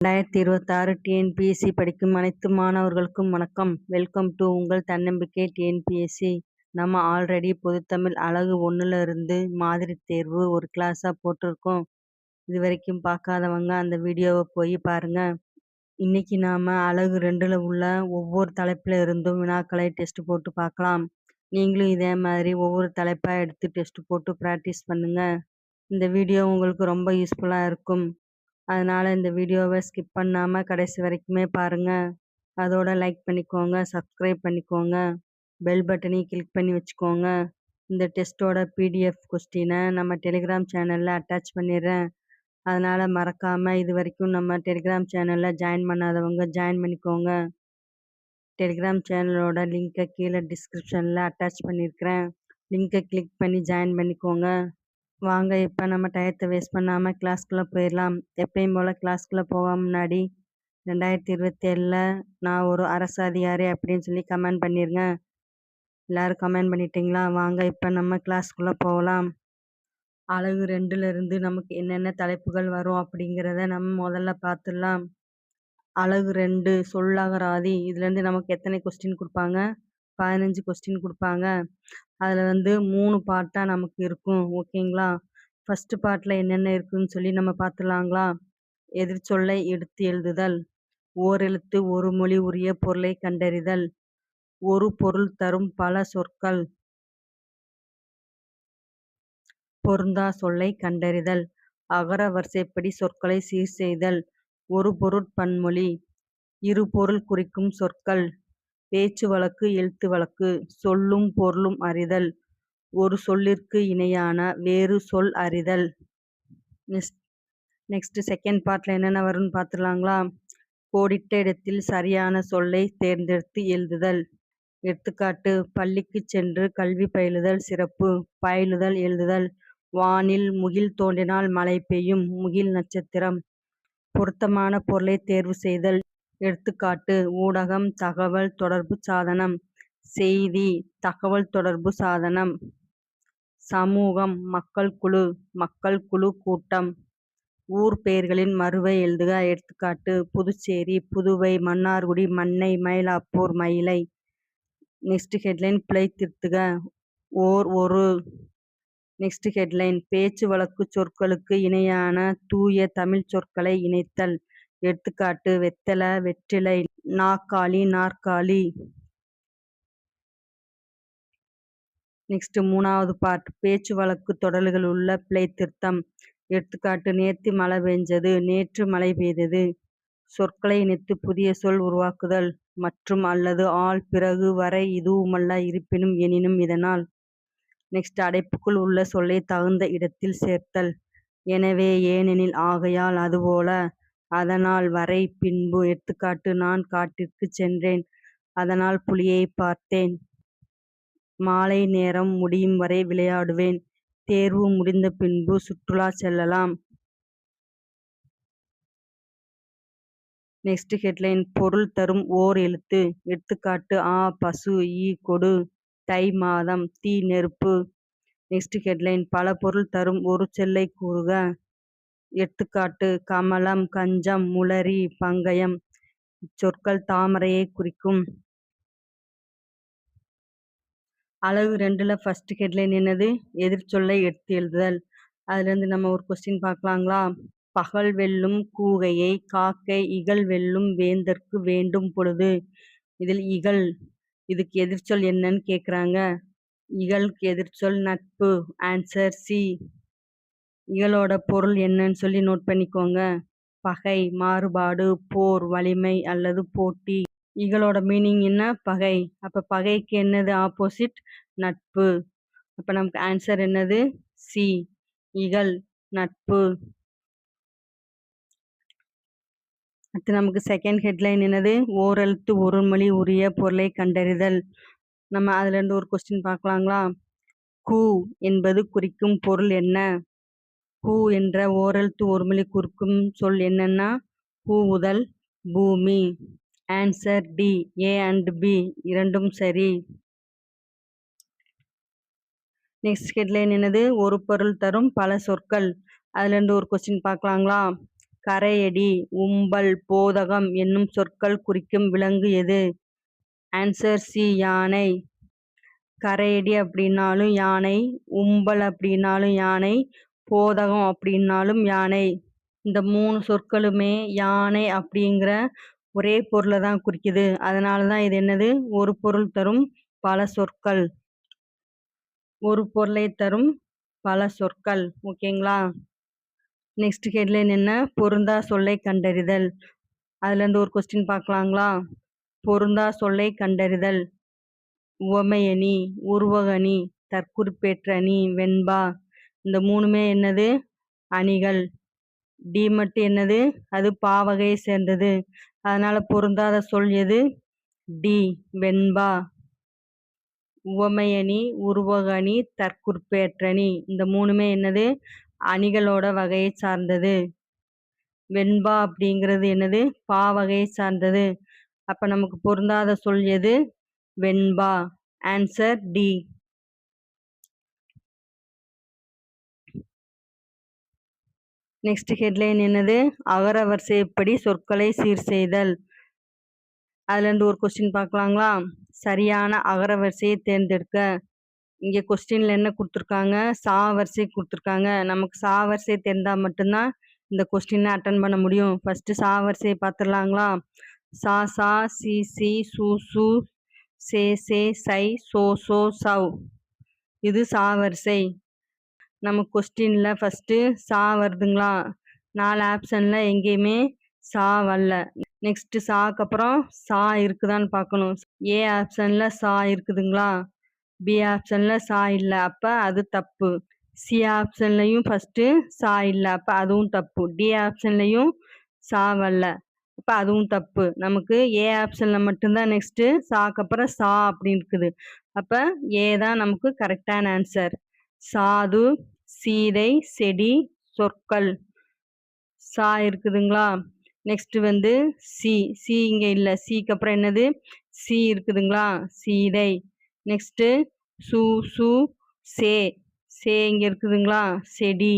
2026 TNPSC படிக்கும் அனைத்து மாணவர்களுக்கும் வணக்கம். வெல்கம் டு உங்கள் தன்னம்பிக்கை டிஎன்பிஎஸ்சி. நம்ம ஆல்ரெடி பொதுத்தமிழ் அழகு 1ல இருந்து மாதிரி தேர்வு ஒரு கிளாஸாக போட்டிருக்கோம். இது வரைக்கும் பார்க்காதவங்க அந்த வீடியோவை போய் பாருங்க. இன்னைக்கு நாம் அழகு 2ல் உள்ள ஒவ்வொரு தலைப்பில் இருந்தும் வினாக்களை டெஸ்ட் போட்டு பார்க்கலாம். நீங்களும் இதே மாதிரி ஒவ்வொரு தலைப்பாக எடுத்து டெஸ்ட் போட்டு ப்ராக்டிஸ் பண்ணுங்க. இந்த வீடியோ உங்களுக்கு ரொம்ப யூஸ்ஃபுல்லாக இருக்கும். அதனால் இந்த வீடியோவை ஸ்கிப் பண்ணாமல் கடைசி வரைக்குமே பாருங்கள். அதோட லைக் பண்ணிக்கோங்க, சப்ஸ்கிரைப் பண்ணிக்கோங்க, பெல் பட்டனையும் கிளிக் பண்ணி வச்சுக்கோங்க. இந்த டெஸ்ட்டோட பிடிஎஃப் கொஸ்டினை நம்ம டெலிகிராம் சேனலில் அட்டாச் பண்ணிடுறேன். அதனால் மறக்காமல் இது வரைக்கும் நம்ம டெலிகிராம் சேனலில் ஜாயின் பண்ணாதவங்க ஜாயின் பண்ணிக்கோங்க. டெலிகிராம் சேனலோட லிங்க்கை கீழே டிஸ்கிரிப்ஷனில் அட்டாச் பண்ணியிருக்கிறேன். லிங்க்கை கிளிக் பண்ணி ஜாயின் பண்ணிக்கோங்க. வாங்க இப்போ நம்ம டயத்தை வேஸ்ட் பண்ணாமல் கிளாஸ்க்குள்ளே போயிடலாம். எப்பயும் போல் கிளாஸ்க்குள்ளே போக முன்னாடி 2027ல் நான் ஒரு அரசு அதிகாரி அப்படின்னு சொல்லி கமெண்ட் பண்ணிடுங்க. எல்லோரும் கமெண்ட் பண்ணிட்டீங்களா? வாங்க இப்போ நம்ம கிளாஸ்க்குள்ளே போகலாம். அழகு 2ல் இருந்து நமக்கு என்னென்ன தலைப்புகள் வரும் அப்படிங்கிறத நம்ம முதல்ல பார்த்துடலாம். அழகு 2 சொல்லகராதி. இதுலேருந்து நமக்கு எத்தனை கொஸ்டின் கொடுப்பாங்க? 15 கொஸ்டின் கொடுப்பாங்க. அதில் 3 பார்ட்டாக நமக்கு இருக்கும். ஓகேங்களா? ஃபஸ்ட்டு பார்ட்டில் என்னென்ன இருக்குதுன்னு சொல்லி நம்ம பார்த்துடலாங்களா? எதிர்ச்சொல்லை எடுத்து எழுதுதல், ஓரெழுத்து ஒரு மொழி உரிய பொருளை கண்டறிதல், ஒரு பொருள் தரும் பல சொற்கள், பொருந்தா சொல்லை கண்டறிதல், அகர வரிசைப்படி சொற்களை சீர் செய்தல், ஒரு பொருட்பன்மொழி, இரு பொருள் குறிக்கும் சொற்கள், பேச்சு வழக்கு எழுத்து வழக்கு, சொல்லும் பொருளும் அறிதல், ஒரு சொல்லிற்கு இணையான வேறு சொல் அறிதல். நெக்ஸ்ட் செகண்ட் பார்ட்டில் என்னென்ன வரும்னு பார்த்துடலாங்களா? கோடிட்ட இடத்தில் சரியான சொல்லை தேர்ந்தெடுத்து எழுதுதல். எடுத்துக்காட்டு: பள்ளிக்கு சென்று கல்வி பயிலுதல் சிறப்பு. பயிலுதல் எழுதுதல். வானில் முகில் தோன்றினால் மழை பெய்யும். முகில் நட்சத்திரம். பொருத்தமான பொருளை தேர்வு செய்தல். எடுத்துக்காட்டு: ஊடகம் தகவல் தொடர்பு சாதனம். செய்தி தகவல் தொடர்பு சாதனம். சமூகம் மக்கள் குழு. மக்கள் குழு கூட்டம். ஊர் பெயர்களின் மருவை எழுதுக. எடுத்துக்காட்டு: புதுச்சேரி புதுவை, மன்னார்குடி மன்னை, மயிலாப்பூர் மயிலை. நெக்ஸ்ட் ஹெட்லைன் பிழை திருத்துக. ஒரு. நெக்ஸ்ட் ஹெட்லைன் பேச்சு வழக்கு சொற்களுக்கு இணையான தூய தமிழ் சொற்களை இணைத்தல். எடுத்துக்காட்டு: வெத்தலை வெற்றிலை, நாக்காளி நாற்காலி. நெக்ஸ்ட் 3வது பார்ட் பேச்சு வழக்கு தொடர்கள் உள்ள பிழை திருத்தம். எடுத்துக்காட்டு: நேத்து மழை பெஞ்சது, நேற்று மழை பெய்தது. சொற்களை இணைத்து புதிய சொல் உருவாக்குதல். மற்றும் அல்லது ஆல் பிறகு வரை இதுவுமல்ல இருப்பினும் எனினும் இதனால். நெக்ஸ்ட் அடைப்புக்குள் உள்ள சொல்லை தகுந்த இடத்தில் சேர்த்தல். எனவே ஏனெனில் ஆகையால் அதுபோல அதனால் வரை பின்பு. எடுத்துக்காட்டு: நான் காட்டிற்கு சென்றேன், அதனால் புலியை பார்த்தேன். மாலை நேரம் முடியும் வரை விளையாடுவேன். தேர்வு முடிந்த பின்பு சுற்றுலா செல்லலாம். நெக்ஸ்ட் ஹெட்லைன் பொருள் தரும் ஓர் எழுத்து. எடுத்துக்காட்டு: ஆ பசு, ஈ கொடு, தை மாதம், தீ நெருப்பு. நெக்ஸ்ட் ஹெட்லைன் பல பொருள் தரும் ஒரு சொல்லை கூறுக. எடுத்துக்காட்டு: கமலம், கஞ்சம், முளரி, பங்கயம். இச்சொற்கள் தாமரையை குறிக்கும். அழகு 2ல் ஃபர்ஸ்ட் ஹெட்லைன் என்னது? எதிர்ச்சொல்லை எடுத்து எழுதுதல். அதுலேருந்து நம்ம ஒரு கொஸ்டின் பார்க்கலாங்களா? பகல் வெல்லும் கூகையை காக்கை இகல் வெல்லும் வேந்தற்கு வேண்டும் பொழுது. இதில் இகல் இதுக்கு எதிர்ச்சொல் என்னன்னு கேட்குறாங்க. இகலுக்கு எதிர்ச்சொல் நட்பு. Answer C. இகலோட பொருள் என்னன்னு சொல்லி நோட் பண்ணிக்கோங்க. பகை, மாறுபாடு, போர், வலிமை அல்லது போட்டி. இகலோட மீனிங் என்ன? பகை. அப்போ பகைக்கு என்னது ஆப்போசிட்? நட்பு. அப்போ நமக்கு ஆன்சர் என்னது? சி. இகல் நட்பு. அடுத்து நமக்கு செகண்ட் ஹெட்லைன் என்னது? ஓரெழுத்து ஒரு மொழி உரிய பொருளை கண்டறிதல். நம்ம அதுலேருந்து ஒரு கொஸ்டின் பார்க்கலாங்களா? கூ என்பது குறிக்கும் பொருள் என்ன? கூ என்ற ஓரெழுத்து ஒரு மொழி குறிக்கும் சொல் என்னன்னா கூவுதல், பூமி. Answer D. A and B இரண்டும் சரி. நெக்ஸ்ட் ஹெட்லைன் என்னது? ஒரு பொருள் தரும் பல சொற்கள். அதுலேருந்து ஒரு கொஸ்டின் பார்க்கலாங்களா? கரையடி, உம்பல், போதகம் என்னும் சொற்கள் குறிக்கும் விலங்கு எது? ஆன்சர் சி யானை. கரையடி அப்படின்னாலும் யானை, உம்பல் அப்படின்னாலும் யானை, போதகம் அப்படின்னாலும் யானை. இந்த 3 சொற்களுமே யானை அப்படிங்கிற ஒரே பொருளை தான் குறிக்குது. அதனால தான் இது என்னது? ஒரு பொருள் தரும் பல சொற்கள். ஒரு பொருளை தரும் பல சொற்கள். ஓகேங்களா? நெக்ஸ்ட் ஹெட்லைன் என்ன? பொருந்தா சொல்லை கண்டறிதல். அதுலேருந்து ஒரு கொஸ்டின் பார்க்கலாங்களா? பொருந்தா சொல்லை கண்டறிதல். உவமையணி, உருவகணி, தற்குறிப்பேற்றணி, வெண்பா இந்த 3மே என்னது? அணிகள். டி மட்டும் என்னது? அது பாவகையை சேர்ந்தது. அதனால பொருந்தாத சொல் எது? டி வெண்பா. உவமையணி, உருவகணி, தற்குறிப்பேற்றணி இந்த 3மே என்னது? அணிகளோட வகையை சார்ந்தது. வெண்பா அப்படிங்கிறது என்னது? பாவகையை சார்ந்தது. அப்ப நமக்கு பொருந்தாத சொல் எது? வெண்பா. Answer D. நெக்ஸ்ட் ஹெட்லைன் என்னது? அகர வரிசைப்படி சொற்களை சீர் செய்தல். அதுலேருந்து ஒரு கொஸ்டின் பார்க்கலாங்களா? சரியான அகர வரிசையை தேர்ந்தெடுக்க. இங்கே கொஸ்டின்ல என்ன கொடுத்துருக்காங்க? சா வரிசை கொடுத்துருக்காங்க. நமக்கு சா வரிசை தெரிந்தால் மட்டும்தான் இந்த கொஸ்டினை அட்டன் பண்ண முடியும். ஃபர்ஸ்ட் சா வரிசையை பார்த்துடலாங்களா? சா சா, சி சி, சு சு, சே சே, சை, சோ சோ, சவ். இது சா வரிசை. நம்ம கொஸ்டின்ல ஃபர்ஸ்ட் சா வருதுங்களா? 4 ஆப்ஷன்ல எங்கேயுமே சா வரல. நெக்ஸ்ட் சாக்கு அப்புறம் சா இருக்குதான்னு பார்க்கணும். ஏ ஆப்ஷன்ல சா இருக்குதுங்களா? பி ஆப்ஷன்ல சா இல்லை, அப்ப அது தப்பு. சி ஆப்ஷன்லையும் ஃபர்ஸ்ட் சா இல்லை, அப்ப அதுவும் தப்பு. டி ஆப்ஷன்லையும் சா வரல, அப்ப அதுவும் தப்பு. நமக்கு ஏ ஆப்ஷன்ல மட்டும்தான் நெக்ஸ்ட் சாக்கு அப்புறம் சா அப்படின்னு இருக்குது. அப்ப ஏ தான் நமக்கு கரெக்டான ஆன்சர். சாது, சீதை, செடி, சொற்கள். சா இருக்குதுங்களா? நெக்ஸ்ட் வந்து சி. சி இங்க இல்ல. சிக்கு அப்புறம் என்னது? சி இருக்குதுங்களா? சீதை. நெக்ஸ்ட் சு சு, சே. சே இங்க இருக்குதுங்களா? செடி.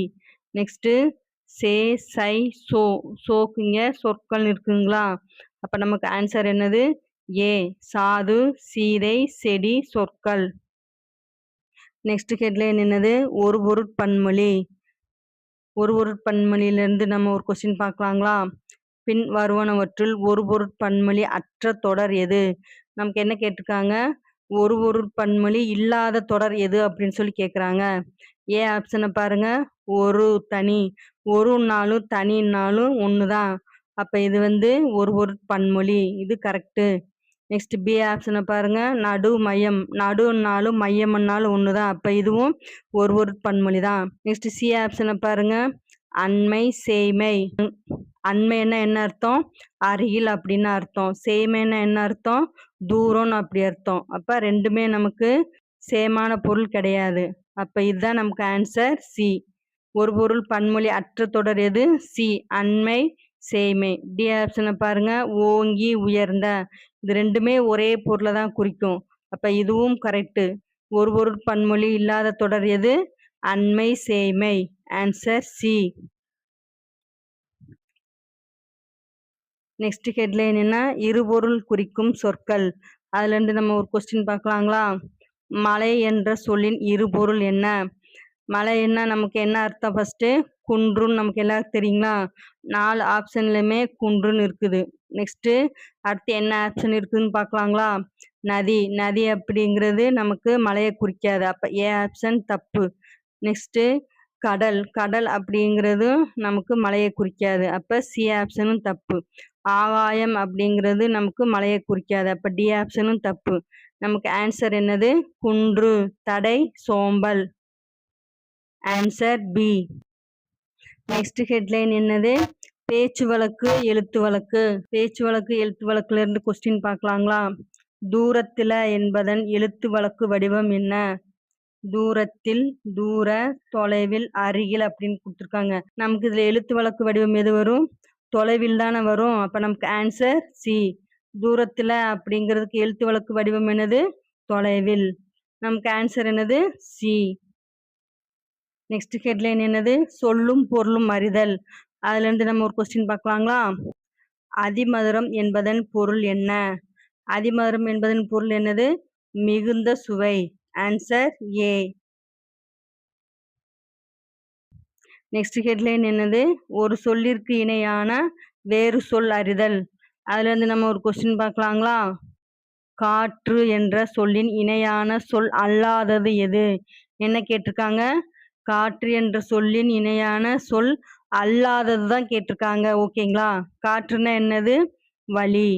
நெக்ஸ்ட் சே சை, சோ. சோக்கு இங்க சொற்கள் இருக்குங்களா? அப்ப நமக்கு ஆன்சர் என்னது? ஏ சாது, சீதை, செடி, சொற்கள். நெக்ஸ்ட் ஹெட்லைன் என்னது? ஒரு பொருட்பன்மொழி. ஒரு பொருட்பன்மொழியிலிருந்து நம்ம ஒரு கொஸ்டின் பார்க்கலாங்களா? பின் வருவனவற்றுள் ஒரு பொருட்பன்மொழி அற்ற தொடர் எது? நமக்கு என்ன கேட்டிருக்காங்க? ஒரு பொருட்பன்மொழி இல்லாத தொடர் எது அப்படின்னு சொல்லி கேட்குறாங்க. ஏ ஆப்ஷனை பாருங்க. ஒரு தனி. ஒருனாலும் தனினாலும் ஒண்ணுதான். அப்ப இது வந்து ஒரு பொருட்பன்மொழி. இது கரெக்டு. நெக்ஸ்ட் பி ஆப்ஷனை பாருங்க. நடு மையம். நடுனாலும் மையம்னாலும் ஒண்ணுதான். அப்ப இதுவும் ஒரு பொருட்பன்மொழி தான். நெக்ஸ்ட் சி ஆப்ஷனை பாருங்க. அண்மை, சேய்மை. அண்மைன்னா என்ன அர்த்தம்? அருகில் அப்படின்னு அர்த்தம். சேய்மைன்னா என்ன அர்த்தம்? தூரம்னு அப்படி அர்த்தம். அப்ப ரெண்டுமே நமக்கு சேமான பொருள் கிடையாது. அப்ப இதுதான் நமக்கு ஆன்சர் சி. ஒரு பொருள் பன்மொழி அற்ற தொடர் எது? சி அண்மை, சேய்மை. டி ஆப்ஷனை பாருங்க. ஓங்கி, உயர்ந்த. இது ரெண்டுமே ஒரே பொருளை தான் குறிக்கும். அப்ப இதுவும் கரெக்டு. ஒரு பொருள் பன்மொழி இல்லாத தொடர் எது? அண்மை, சேய்மை. Answer C. நெக்ஸ்ட் ஹெட்லைன் என்ன? இருபொருள் குறிக்கும் சொற்கள். அதுல இருந்து நம்ம ஒரு கொஸ்டின் பார்க்கலாங்களா? மலை என்ற சொல்லின் இருபொருள் என்ன? மலை என்ன நமக்கு என்ன அர்த்தம்? ஃபர்ஸ்ட் குன்றுன்னு நமக்கு எல்லாருக்கும் தெரியுங்களா? 4 ஆப்ஷன்லயுமே குன்றுன்னு இருக்குது. நெக்ஸ்ட் அடுத்து என்ன ஆப்ஷன் இருக்குதுன்னு பார்க்கலாங்களா? நதி. நதி அப்படிங்கிறது நமக்கு மலையை குறிக்காது. அப்ப ஏ ஆப்ஷன் தப்பு. நெக்ஸ்ட் கடல். கடல் அப்படிங்கிறது நமக்கு மலையை குறிக்காது. அப்ப சி ஆப்ஷனும் தப்பு. ஆகாயம் அப்படிங்கிறது நமக்கு மலையை குறிக்காது. அப்ப டி ஆப்ஷனும் தப்பு. நமக்கு ஆன்சர் என்னது? குன்று, தடை, சோம்பல். Answer B. நெக்ஸ்ட் ஹெட்லைன் என்னது? பேச்சு வழக்கு, எழுத்து வழக்கு. பேச்சு வழக்கு, எழுத்து வழக்குல இருந்து கொஸ்டின் பார்க்கலாங்களா? தூரத்தில என்பதன் எழுத்து வழக்கு வடிவம் என்ன? தூரத்தில், தூர, தொலைவில், அருகில் அப்படின்னு கொடுத்துருக்காங்க. நமக்கு இதுல எழுத்து வழக்கு வடிவம் எது வரும்? தொலைவில் தானே வரும். அப்ப நமக்கு ஆன்சர் சி. தூரத்துல அப்படிங்கிறதுக்கு எழுத்து வழக்கு வடிவம் என்னது? தொலைவில். நமக்கு ஆன்சர் என்னது? சி. நெக்ஸ்ட் ஹெட்லைன் என்னது? சொல்லும் பொருளும் அறிதல். அதுலேருந்து நம்ம ஒரு கொஸ்டின் பார்க்கலாங்களா? அதிமதுரம் என்பதன் பொருள் என்ன? அதிமதுரம் என்பதன் பொருள் என்னது? மிகுந்த சுவை. Answer A. நெக்ஸ்ட் ஹெட்லைன் என்னது? ஒரு சொல்லிற்கு இணையான வேறு சொல் அறிதல். அதுலேருந்து நம்ம ஒரு கொஸ்டின் பார்க்கலாங்களா? காற்று என்ற சொல்லின் இணையான சொல் அல்லாதது எது? என்ன கேட்டிருக்காங்க? காற்று என்ற சொல்லின் இணையான சொல் அல்லாதது தான் கேட்டிருக்காங்க. ஓகேங்களா? காற்றுன்னா என்னது? வளி.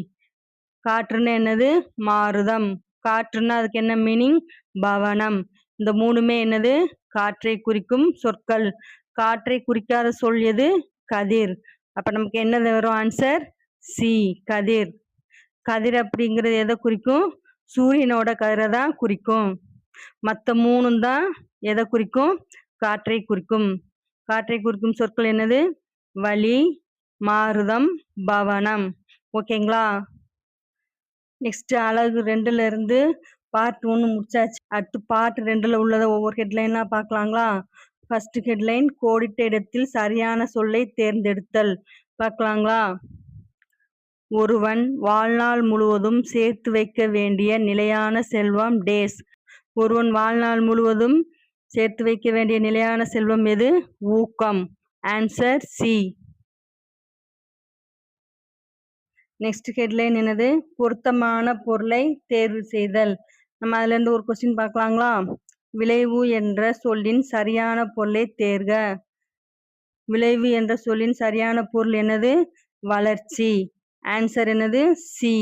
காற்றுன்னா என்னது? மாருதம். காற்றுன்னா அதுக்கு என்ன மீனிங்? பவனம். இந்த மூணுமே என்னது? காற்றை குறிக்கும் சொற்கள். காற்றை குறிக்காத சொல் எது? கதிர். அப்ப நமக்கு என்னது வரும் ஆன்சர்? சி, கதிர். கதிர் அப்படிங்கிறது எதை குறிக்கும்? சூரியனோட கதிரை தான் குறிக்கும். மற்ற மூணும் தான் எதை குறிக்கும்? காற்றை குறிக்கும். காற்றை குறிக்கும் சொற்கள் என்னது? வளி, மாருதம், பவனம். ஓகேங்களா? நெக்ஸ்ட் அலகு 2ல இருந்து பார்ட் 1 முடிச்சாச்சு. அடுத்து பார்ட் 2ல உள்ளதை ஒவ்வொரு ஹெட்லைனா பார்க்கலாங்களா? ஃபர்ஸ்ட் ஹெட்லைன் கோடிட்ட இடத்தில் சரியான சொல்லை தேர்ந்தெடுத்தல். பார்க்கலாங்களா? ஒருவன் வாழ்நாள் முழுவதும் சேர்த்து வைக்க வேண்டிய நிலையான செல்வம் டேஸ். ஒருவன் வாழ்நாள் முழுவதும் சேர்த்து வைக்க வேண்டிய நிலையான செல்வம் எது? ஊக்கம். Answer C. நெக்ஸ்ட் ஹெட்லைன் என்னது? பொருத்தமான பொருளை தேர்வு செய்தல். நம்ம அதுல இருந்து ஒரு கொஸ்டின் பார்க்கலாங்களா? விளைவு என்ற சொல்லின் சரியான பொருளை தேர்க. விளைவு என்ற சொல்லின் சரியான பொருள் என்னது? வளர்ச்சி. ஆன்சர் என்னது? சி.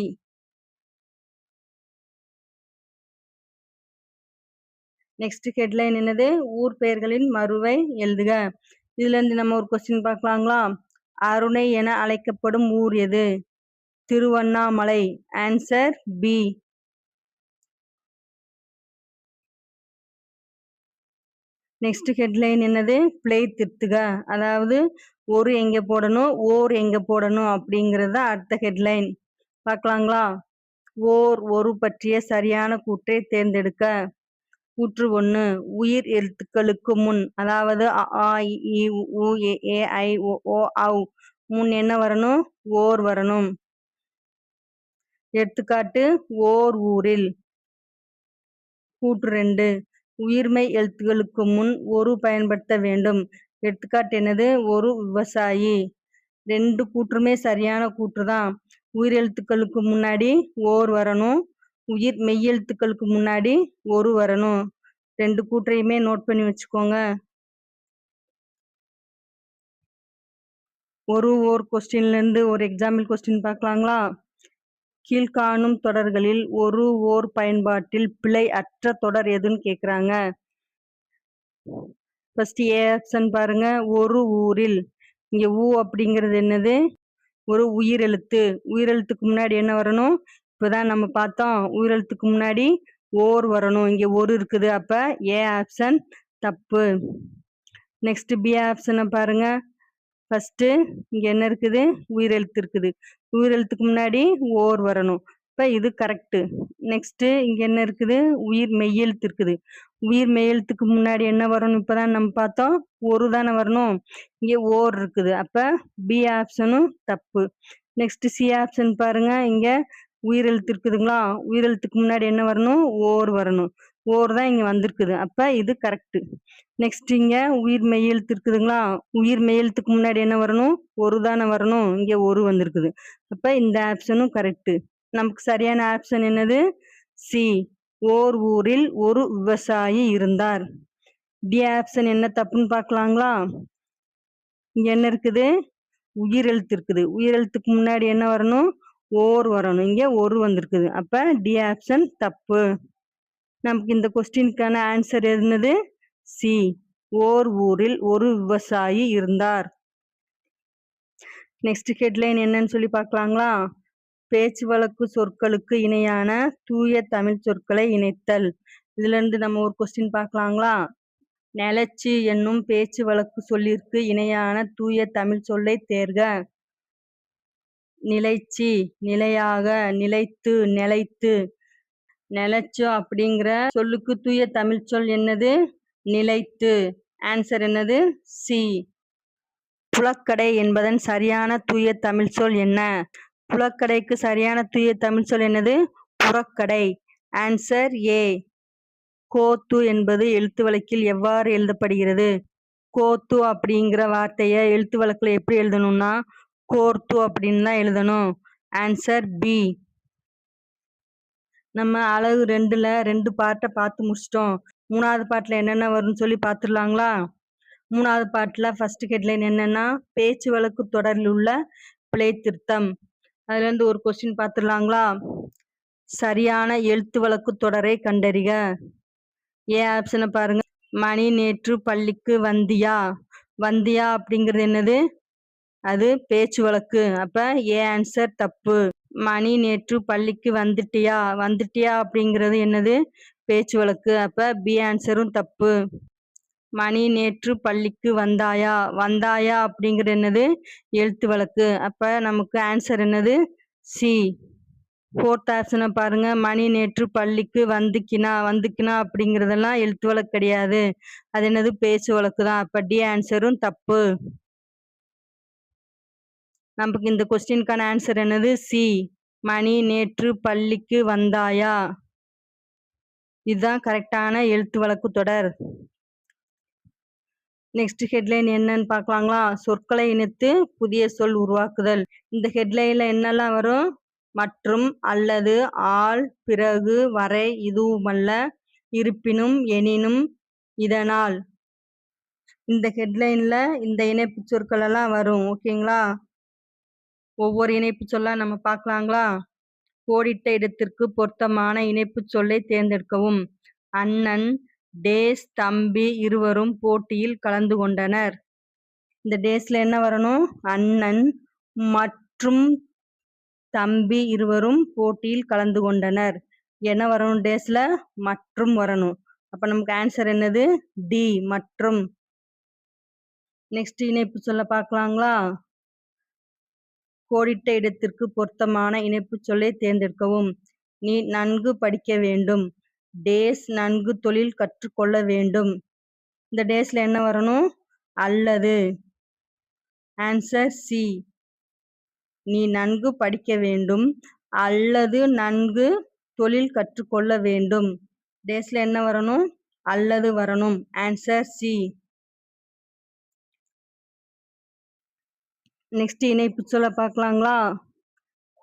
நெக்ஸ்ட் ஹெட்லைன் என்னது? ஊர் பெயர்களின் மறுவை எழுதுக. இதுல இருந்து நம்ம ஒரு கொஸ்டின் பார்க்கலாங்களா? அருணை என அழைக்கப்படும் ஊர் எது? Tiruvannamalai. Answer B. Next headline என்னது? பிழை திருத்துக. அதாவது ஒரு எங்க போடணும், ஓர் எங்க போடணும் அப்படிங்கிறது தான் அடுத்த ஹெட்லைன். பார்க்கலாங்களா? ஓர் ஒரு பற்றிய சரியான கூற்றை தேர்ந்தெடுக்க. கூற்று 1. உயிர் எழுத்துக்களுக்கு முன், அதாவது அ ஆ இ ஈ உ ஏ ஏ ஐ ஓ ஔ முன் என்ன வரணும்? ஓர் வரணும். எடுத்துக்காட்டு ஓர் ஊரில். கூற்று 2. உயிர்மெய் எழுத்துக்களுக்கு முன் ஒரு பயன்படுத்த வேண்டும். எடுத்துக்காட்டு என்னது? ஒரு விவசாயி. 2 கூற்றுமே சரியான கூற்று தான். உயிர் எழுத்துக்களுக்கு முன்னாடி ஓர் வரணும். உயிர் மெய்யெழுத்துக்களுக்கு முன்னாடி ஒரு வரணும். 2 கூற்றையுமே நோட் பண்ணி வச்சுக்கோங்க. ஓர் கொஸ்டின்ல இருந்து ஒரு எக்ஸாம்பிள் கொஸ்டின் பார்க்கலாங்களா? கீழ்காணும் தொடர்களில் ஒரு ஓர் பயன்பாட்டில் பிழை அற்ற தொடர் எதுன்னு கேக்குறாங்க. ஃபர்ஸ்ட் ஏ ஆப்ஷன் பாருங்க. ஒரு ஊரில். இங்க ஊ அப்படிங்கிறது என்னது? ஒரு உயிரெழுத்து. உயிரெழுத்துக்கு முன்னாடி என்ன வரணும்? இப்பதான் நம்ம பார்த்தோம். உயிரெழுத்துக்கு முன்னாடி ஓர் வரணும். இங்க ஒரு இருக்குது. அப்ப ஏ ஆப்ஷன் தப்பு. நெக்ஸ்ட் பி ஆப்ஷனை பாருங்க. ஃபர்ஸ்ட் இங்க என்ன இருக்குது? உயிரெழுத்து இருக்குது. உயிரெழுத்துக்கு முன்னாடி ஓர் வரணும். இப்ப இது கரெக்ட். நெக்ஸ்ட் இங்க என்ன இருக்குது? உயிர் மெய்யெழுத்து இருக்குது. உயிர் மெய்யெழுத்துக்கு முன்னாடி என்ன வரணும்? இப்பதான் நம்ம பார்த்தோம். ஒரு தானே வரணும். இங்க ஓர் இருக்குது. அப்ப பி ஆப்ஷனும் தப்பு. நெக்ஸ்ட் சி ஆப்ஷன் பாருங்க. இங்க உயிரெழுத்து இருக்குதுங்களா? உயிரெழுத்துக்கு முன்னாடி என்ன வரணும்? ஓர் வரணும். ஓர் தான் இங்க வந்திருக்குது. அப்ப இது கரெக்ட். நெக்ஸ்ட் இங்க உயிர் மெய்யெழுத்து இருக்குதுங்களா? உயிர் மெய்யெழுத்துக்கு முன்னாடி என்ன வரணும்? ஒரு தானே வரணும். இங்க ஒரு வந்திருக்குது. அப்ப இந்த ஆப்ஷனும் கரெக்ட். நமக்கு சரியான ஆப்ஷன் என்னது? சி. ஓர் ஊரில் ஒரு விவசாயி இருந்தார். டி ஆப்ஷன் என்ன தப்புன்னு பார்க்கலாங்களா? இங்க என்ன இருக்குது? உயிரெழுத்து இருக்குது. உயிரெழுத்துக்கு முன்னாடி என்ன வரணும்? ஓர் வரணும். இங்க ஒரு வந்திருக்குது. அப்ப டி ஆப்ஷன் தப்பு. நமக்கு இந்த கொஸ்டினுக்கான ஆன்சர் என்னது? சி. ஓர் ஊரில் ஒரு விவசாயி இருந்தார். நெக்ஸ்ட் ஹெட்லைன் என்னன்னு சொல்லி பார்க்கலாங்களா? பேச்சு வழக்கு சொற்களுக்கு இணையான தூய தமிழ் சொற்களை இணைத்தல். இதுல இருந்து நம்ம ஒரு கொஸ்டின் பார்க்கலாங்களா? நிலைச்சு என்னும் பேச்சு வழக்கு சொல்லிற்கு இணையான தூய தமிழ் சொல்லை தேர்க. நிலைச்சி, நிலையாக, நிலைத்து, நிலைத்து. நிலைச்சு அப்படிங்கிற சொல்லுக்கு தூய தமிழ் சொல் என்னது? நிலைத்து. ஆன்சர் என்னது? சி. புழக்கடை என்பதன் சரியான தூய தமிழ் சொல் என்ன? புழக்கடைக்கு சரியான தூய தமிழ் சொல் என்னது? புறக்கடை. Answer A. கோத்து என்பது எழுத்து வழக்கில் எவ்வாறு எழுதப்படுகிறது? கோத்து அப்படிங்கிற வார்த்தையை எழுத்து வழக்கில் எப்படி எழுதணும்னா கோர்த்து அப்படின்னு தான் எழுதணும். Answer B. நம்ம அலகு 2ல 2 பார்ட்டை பார்த்து முடிச்சிட்டோம். 3வது பார்ட்ல என்னென்ன வரும்னு சொல்லி பார்த்துடலாங்களா? 3வது பார்ட்ல ஃபர்ஸ்ட் ஹெட்லைன் என்னன்னா பேச்சு வழக்கு தொடரில் உள்ள பிழை திருத்தம். அதுல இருந்து ஒரு கொஸ்டின் பார்த்துடலாங்களா? சரியான எழுத்து வழக்கு தொடரை கண்டறிக. ஏ ஆப்ஷனை பாருங்க. மணி நேற்று பள்ளிக்கு வந்தியா? வந்தியா அப்படிங்கிறது என்னது? அது பேச்சு வழக்கு. அப்ப ஏ ஆன்சர் தப்பு. மணி நேற்று பள்ளிக்கு வந்துட்டியா? வந்துட்டியா அப்படிங்கிறது என்னது? பேச்சு வழக்கு. அப்ப பி ஆன்சரும் தப்பு. மணி நேற்று பள்ளிக்கு வந்தாயா? வந்தாயா அப்படிங்கிறது என்னது? எழுத்து வழக்கு. அப்ப நமக்கு ஆன்சர் என்னது? சி. 4th ஆப்ஷனை பாருங்க. மணி நேற்று பள்ளிக்கு வந்துக்கினா? வந்துக்கினா அப்படிங்கிறதெல்லாம் எழுத்து வழக்கு கிடையாது. அது என்னது? பேச்சு வழக்கு தான். அப்ப டி ஆன்சரும் தப்பு. நமக்கு இந்த கொஸ்டினுக்கான ஆன்சர் என்னது? சி. மணி நேற்று பள்ளிக்கு வந்தாயா? இதுதான் கரெக்டான எழுத்து வழக்கு தொடர். நெக்ஸ்ட் ஹெட்லைன் என்னன்னு பார்க்கலாங்களா? சொற்களை இணைத்து புதிய சொல் உருவாக்குதல். இந்த ஹெட்லைன்ல என்னெல்லாம் வரும்? மற்றும், அல்லது, ஆல், பிறகு, வரை, இதுவுமல்ல, இருப்பினும், எனினும், இதனால். இந்த ஹெட்லைன்ல இந்த இணைப்பு சொற்கள் எல்லாம் வரும். ஓகேங்களா? ஒவ்வொரு இணைப்பு சொல்லா நம்ம பார்க்கலாங்களா? கோடிட்ட இடத்திற்கு பொருத்தமான இணைப்பு சொல்லை தேர்ந்தெடுக்கவும். அண்ணன், டேஸ், தம்பி இருவரும் போட்டியில் கலந்து கொண்டனர். இந்த டேஸ்ல என்ன வரணும்? அண்ணன் மற்றும் தம்பி இருவரும் போட்டியில் கலந்து கொண்டனர். என்ன வரணும்? டேஸ்ல மற்றும் வரணும். அப்ப நமக்கு ஆன்சர் என்னது? டி மற்றும். நெக்ஸ்ட் இணைப்பு சொல்ல பார்க்கலாங்களா? கோடிட்ட இடத்திற்கு பொருத்தமான இணைப்பு சொல்லை தேர்ந்தெடுக்கவும். நீ நன்கு படிக்க வேண்டும். டேஸ் நன்கு தொழில் கற்றுக்கொள்ள வேண்டும். இந்த டேஸ்ல என்ன வரணும்? அல்லது. Answer C. நீ நன்கு படிக்க வேண்டும் அல்லது நன்கு தொழில் கற்றுக்கொள்ள வேண்டும். டேஸ்ல என்ன வரணும்? அல்லது வரணும். Answer C. நெக்ஸ்ட் இணைப்பு சொல்ல பார்க்கலாங்களா?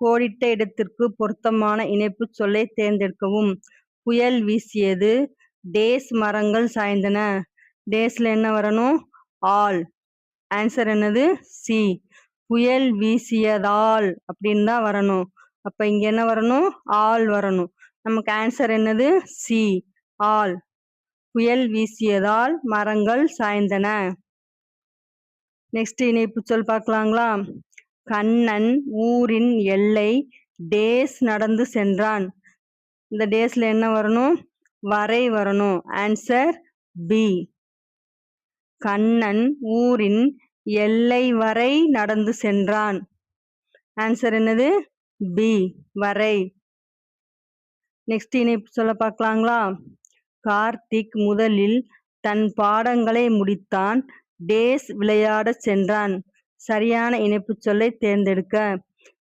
கோடிட்ட இடத்திற்கு பொருத்தமான இணைப்பு சொல்லை தேர்ந்தெடுக்கவும். புயல் வீசியது. டேஸ் மரங்கள் சாய்ந்தன. டேஸ்ல என்ன வரணும்? ஆல். ஆன்சர் என்னது? சி. புயல் வீசியதால் அப்படின்னு தான் வரணும். அப்ப இங்க என்ன வரணும்? ஆல் வரணும். நமக்கு ஆன்சர் என்னது? சி. ஆல். புயல் வீசியதால் மரங்கள் சாய்ந்தன. நெக்ஸ்ட் இணைப்பு சொல் பார்க்கலாங்களா? கண்ணன் ஊரின் எல்லை டேஸ் நடந்து சென்றான். இந்த டேஸ்ல என்ன வரணும்? வரை வரணும். Answer B. கண்ணன் ஊரின் எல்லை வரை நடந்து சென்றான். ஆன்சர் என்னது? பி. வரை. நெக்ஸ்ட் இணைப்பு சொல்ல பார்க்கலாங்களா? கார்த்திக் முதலில் தன் பாடங்களை முடித்தான். டேஸ் விளையாட சென்றான். சரியான இணைப்பு சொல்லை தேர்ந்தெடுக்க.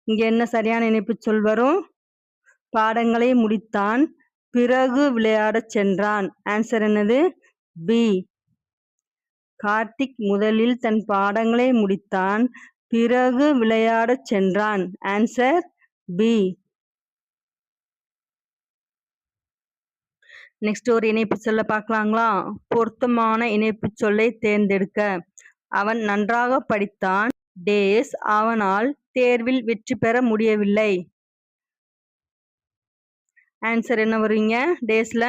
இங்க என்ன சரியான இணைப்பு சொல் வரும்? பாடங்களை முடித்தான் பிறகு விளையாட சென்றான். ஆன்சர் என்னது? பி. கார்த்திக் முதலில் தன் பாடங்களை முடித்தான் பிறகு விளையாட சென்றான். Answer B. நெக்ஸ்ட் ஒரு இணைப்பு சொல்ல பார்க்கலாங்களா? பொருத்தமான இணைப்பு சொல்லை தேர்ந்தெடுக்க. அவன் நன்றாக படித்தான். டேஸ் அவனால் தேர்வில் வெற்றி பெற முடியவில்லை. ஆன்சர் என்ன வருவீங்க? டேஸ்ல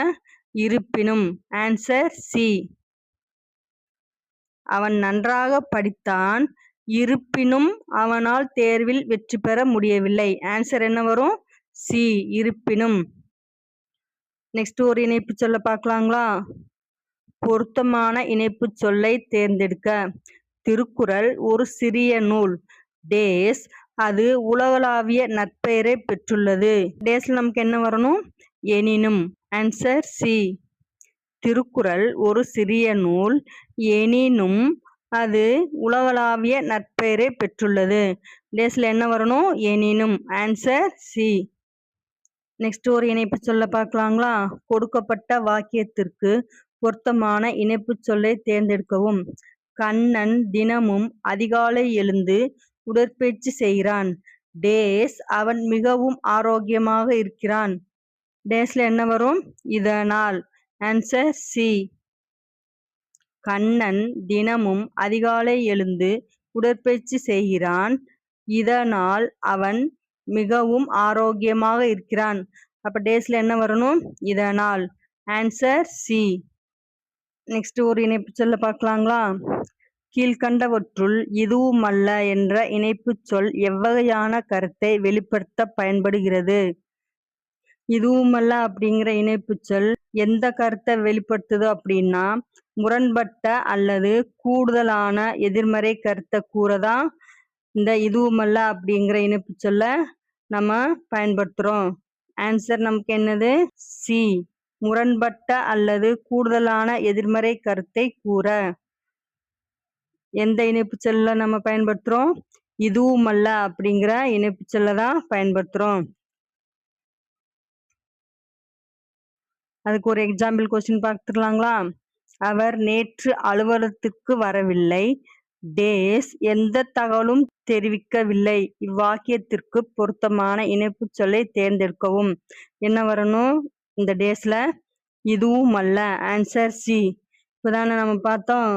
இருப்பினும். Answer C. அவன் நன்றாக படித்தான் இருப்பினும் அவனால் தேர்வில் வெற்றி பெற முடியவில்லை. ஆன்சர் என்ன வரும்? சி. இருப்பினும். நெக்ஸ்ட் ஒரு இணைப்பு சொல்ல பார்க்கலாங்களா? பொருத்தமான இணைப்பு சொல்லை தேர்ந்தெடுக்க. திருக்குறள் ஒரு சிறிய நூல். டேஸ் அது உலகளாவிய நற்பெயரை பெற்றுள்ளது. டேஸ்ல நமக்கு என்ன வரணும்? எனினும். Answer C. திருக்குறள் ஒரு சிறிய நூல் எனினும் அது உலகளாவிய நற்பெயரை பெற்றுள்ளது. டேஸ்ல என்ன வரணும்? எனினும். Answer C. நெக்ஸ்ட் ஒரு இணைப்பு சொல்ல பார்க்கலாங்களா? கொடுக்கப்பட்ட வாக்கியத்திற்கு பொருத்தமான இணைப்பு சொல்லை தேர்ந்தெடுக்கவும். கண்ணன் தினமும் அதிகாலை எழுந்து உடற்பயிற்சி செய்கிறான். டேஸ் அவன் மிகவும் ஆரோக்கியமாக இருக்கிறான். டேஸ்ல என்ன வரும்? இதனால். Answer C. கண்ணன் தினமும் அதிகாலை எழுந்து உடற்பயிற்சி செய்கிறான். இதனால் அவன் மிகவும் ஆரோக்கியமாக இருக்கிறான். அப்ப டேஸ்ல என்ன வரணும்? இதனால். Answer C. நெக்ஸ்ட் ஒரு இணைப்பு சொல்ல பார்க்கலாங்களா? கீழ்கண்டவற்றுள் இதுவுமல்ல என்ற இணைப்பு சொல் எவ்வகையான கருத்தை வெளிப்படுத்த பயன்படுகிறது? இதுவுமல்ல அப்படிங்கிற இணைப்பு சொல் எந்த கருத்தை வெளிப்படுத்துது அப்படின்னா, முரண்பட்ட அல்லது கூடுதலான எதிர்மறை கருத்தை கூறதான் இந்த இதுவுமல்ல அப்படிங்கிற இணைப்பு சொல்ல நம்ம பயன்படுத்துறோம். ஆன்சர் நமக்கு என்னது? சி. முரண்பட்ட அல்லது கூடுதலான எதிர்மறை கருத்தை கூற எந்த இணைப்பு சொல்ல நம்ம பயன்படுத்துறோம்? இதுவுமல்ல அப்படிங்கிற இணைப்பு சொல்ல தான் பயன்படுத்துறோம். அதுக்கு ஒரு எக்ஸாம்பிள் கொஸ்டின் பார்த்துக்கலாங்களா? அவர் நேற்று அலுவலகத்துக்கு வரவில்லை. டேஸ் எந்த தகவலும் தெரிவிக்கவில்லை. இவ்வாக்கியத்திற்கு பொருத்தமான இணைப்பு சொல்லை தேர்ந்தெடுக்கவும். என்ன வரணும் இந்த டேஸ்ல? இதுவும் அல்ல. Answer C. இப்போதானே நம்ம பார்த்தோம்,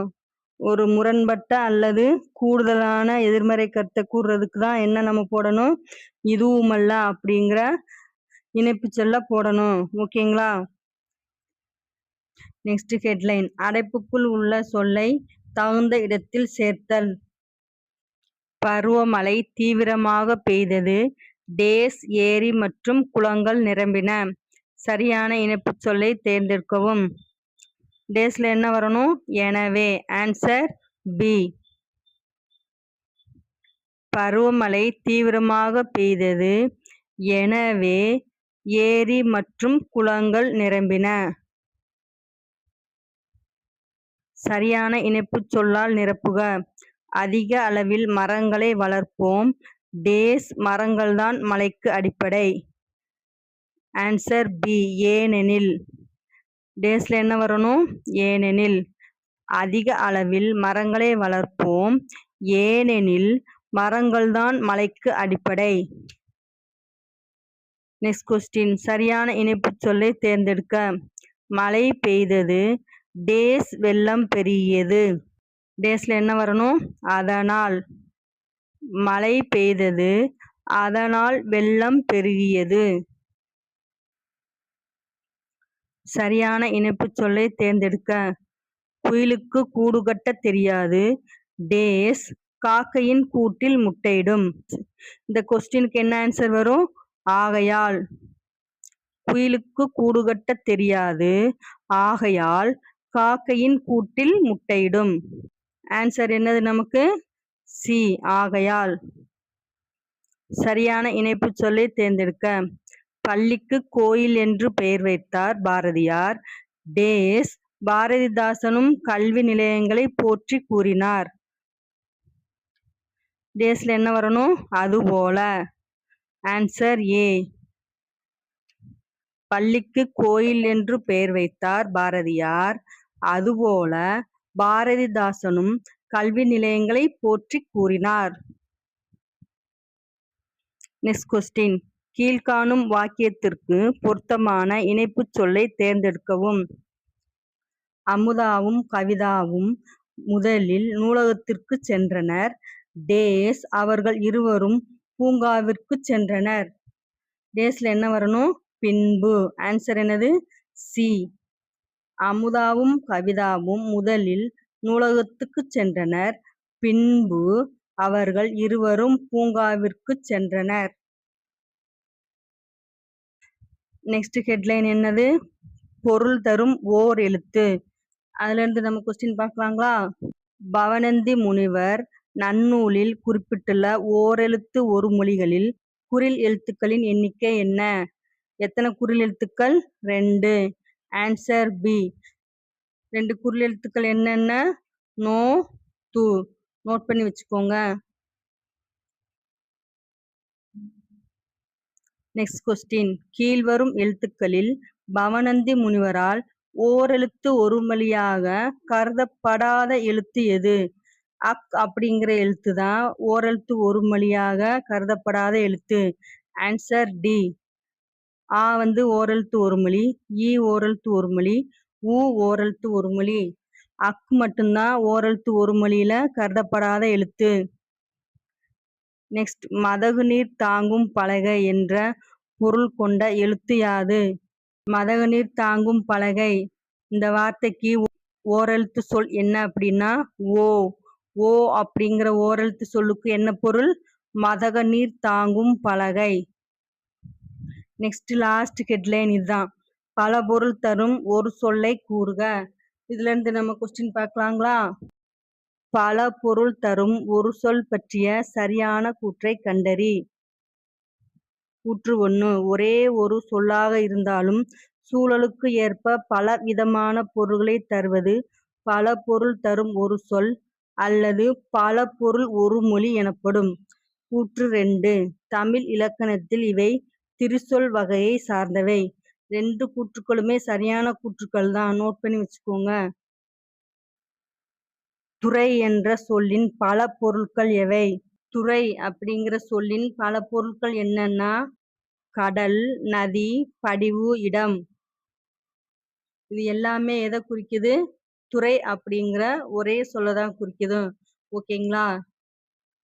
ஒரு முரண்பட்ட அல்லது கூடுதலான எதிர்மறை கருத்தை கூறுறதுக்கு தான் என்ன நம்ம போடணும்? இதுவும் அல்ல அப்படிங்கிற இணைப்பு சொல்ல போடணும். ஓகேங்களா? Next headline. அடைப்புக்குள் உள்ள சொல்லை தகுந்த இடத்தில் சேர்த்தல். பருவமழை தீவிரமாக பெய்தது. டேஸ் ஏரி மற்றும் குளங்கள் நிரம்பின. சரியான இணைப்பு சொல்லை தேர்ந்தெடுக்கவும். டேஸ்ல என்ன வரணும்? எனவே. Answer B. பருவமழை தீவிரமாக பெய்தது. எனவே ஏரி மற்றும் குளங்கள் நிரம்பின. சரியான இணைப்பு சொல்லால் நிரப்புக. அதிக அளவில் மரங்களை வளர்ப்போம். டேஸ் மரங்கள்தான் மழைக்கு அடிப்படை. Answer B. ஏனெனில். டேஸ்ல என்ன வரணும்? ஏனெனில். அதிக அளவில் மரங்களை வளர்ப்போம். ஏனெனில் மரங்கள்தான் மழைக்கு அடிப்படை. Next question. சரியான இணைப்பு சொல்லை தேர்ந்தெடுக்க. மழை பெய்தது. டேஸ் வெள்ளம் பெருகியது. டேஸ்ல என்ன வரணும்? அதனால். மழை பெய்தது. அதனால் வெள்ளம் பெருகியது. சரியான இணைப்பு சொல்லை தேர்ந்தெடுக்க. குயிலுக்கு கூடு கட்ட தெரியாது. டேஸ் காக்கையின் கூட்டில் முட்டையிடும். இந்த கொஸ்டினுக்கு என்ன ஆன்சர் வரும்? ஆகையால். குயிலுக்கு கூடு கட்ட தெரியாது. ஆகையால் காக்கையின் கூட்டில் முட்டையிடும். ஆன்சர் என்னது நமக்கு? சி. ஆகையால். சரியான இணைப்பு சொல்லை தேர்ந்தெடுக்க. பள்ளிக்கு கோயில் என்று பெயர் வைத்தார் பாரதியார். டேஸ் பாரதிதாசனும் கல்வி நிலையங்களை போற்றி கூறினார். டேஸ்ல என்ன வரணும்? அதுபோல. Answer A. பள்ளிக்கு கோயில் என்று பெயர் வைத்தார் பாரதியார். அதுபோல பாரதிதாசனும் கல்வி நிலையங்களை போற்றி கூறினார். Next question. கீழ்காணும் வாக்கியத்திற்கு பொருத்தமான இணைப்பு சொல்லை தேர்ந்தெடுக்கவும். அமுதாவும் கவிதாவும் முதலில் நூலகத்திற்கு சென்றனர். டேஸ் அவர்கள் இருவரும் பூங்காவிற்கு சென்றனர். டேஸ்ல என்ன வரணும்? பின்பு. ஆன்சர் என்னது? சி. அமுதாவும் கவிதாவும் முதலில் நூலகத்துக்கு சென்றனர். பின்பு அவர்கள் இருவரும் பூங்காவிற்கு சென்றனர். நெக்ஸ்ட் ஹெட்லைன் என்னது? பொருள் தரும் ஓர் எழுத்து. அதுல இருந்து நம்ம கொஸ்டின் பார்க்கலாங்களா? பவணந்தி முனிவர் நன்னூலில் குறிப்பிட்டுள்ள ஓரெழுத்து ஒரு மொழிகளில் குறில் எழுத்துக்களின் எண்ணிக்கை என்ன? எத்தனை குறில் எழுத்துக்கள்? 2. Answer B. 2 குறில் எழுத்துக்கள் என்னென்ன? நோ, து. நோட் பண்ணி வச்சுக்கோங்க. Next question. கீழ்வரும் எழுத்துக்களில் பவணந்தி முனிவரால் ஓரெழுத்து ஒருமொழியாக கருதப்படாத எழுத்து எது? அக் அப்படிங்கிற எழுத்து தான் ஓரெழுத்து ஒருமொழியாக கருதப்படாத எழுத்து. Answer D. ஆ ஓரெழுத்து ஒருமொழி, ஈ ஓரெழுத்து ஒருமொழி, ஊ ஓரெழுத்து ஒருமொழி. அக் மட்டும்தான் ஓரெழுத்து ஒருமொழியில கருதப்படாத எழுத்து. நெக்ஸ்ட். மதகுநீர் தாங்கும் பலகை என்ற பொருள் கொண்ட எழுத்து யாது? மதகுநீர் தாங்கும் பலகை இந்த வார்த்தைக்கு ஓரெழுத்து சொல் என்ன அப்படின்னா ஓ. ஓ அப்படிங்கிற ஓரெழுத்து சொல்லுக்கு என்ன பொருள்? மதகுநீர் தாங்கும் பலகை. நெக்ஸ்ட் லாஸ்ட் ஹெட்லைன் இதுதான். பல பொருள் தரும் ஒரு சொல்லை கூறுக. இதுல இருந்து நம்ம கொஸ்டின் பார்க்கலாங்களா? பல பொருள் தரும் ஒரு சொல் பற்றிய சரியான கூற்றை கண்டறி. கூற்று 1. ஒரே ஒரு சொல்லாக இருந்தாலும் சூழலுக்கு ஏற்ப பல விதமான பொருள்களை தருவது பல பொருள் தரும் ஒரு சொல் அல்லது பல பொருள் ஒரு மொழி எனப்படும். கூற்று 2. தமிழ் இலக்கணத்தில் இவை திரிசொல் வகையை சார்ந்தவை. 2 கூற்றுக்களுமே சரியான கூற்றுக்கள் தான். நோட் பண்ணி வச்சுக்கோங்க. துறை என்ற சொல்லின் பல பொருட்கள் எவை? துறை அப்படிங்கிற சொல்லின் பல பொருட்கள் என்னன்னா கடல், நதி, படிவு, இடம். இது எல்லாமே எதை குறிக்குது? துறை அப்படிங்கிற ஒரே சொல்லதான் குறிக்குது. ஓகேங்களா?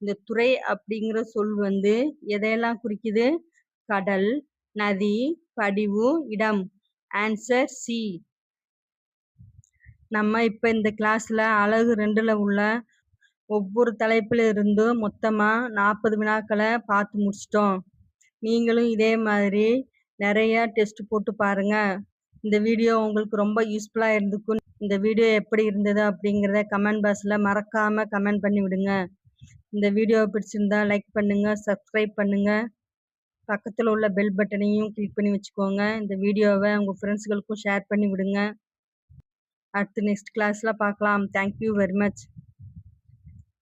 இந்த துறை அப்படிங்கிற சொல் எதையெல்லாம் குறிக்குது? கடல், நதி, படிவு, இடம். Answer C. நம்ம இப்ப இந்த கிளாஸ்ல அலகு 2ல உள்ள ஒவ்வொரு தலைப்புல இருந்தும் மொத்தமா 40 வினாக்களை பார்த்து முடிச்சிட்டோம். நீங்களும் இதே மாதிரி நிறைய டெஸ்ட் போட்டு பாருங்க. இந்த வீடியோ உங்களுக்கு ரொம்ப யூஸ்ஃபுல்லா இருந்துக்கும். இந்த வீடியோ எப்படி இருந்தது அப்படிங்கிறத கமெண்ட் பாக்ஸ்ல மறக்காம கமெண்ட் பண்ணி விடுங்க. இந்த வீடியோ பிடிச்சிருந்தா லைக் பண்ணுங்க, சப்ஸ்கிரைப் பண்ணுங்க, பக்கத்துல உள்ள பெல் பட்டனையும் கிளிக் பண்ணி வச்சுக்கோங்க. இந்த வீடியோவை உங்க ஃப்ரெண்ட்ஸ்களுக்கும் ஷேர் பண்ணி விடுங்க. அடுத்து நெக்ஸ்ட் கிளாஸ்ல பார்க்கலாம். Thank you very much.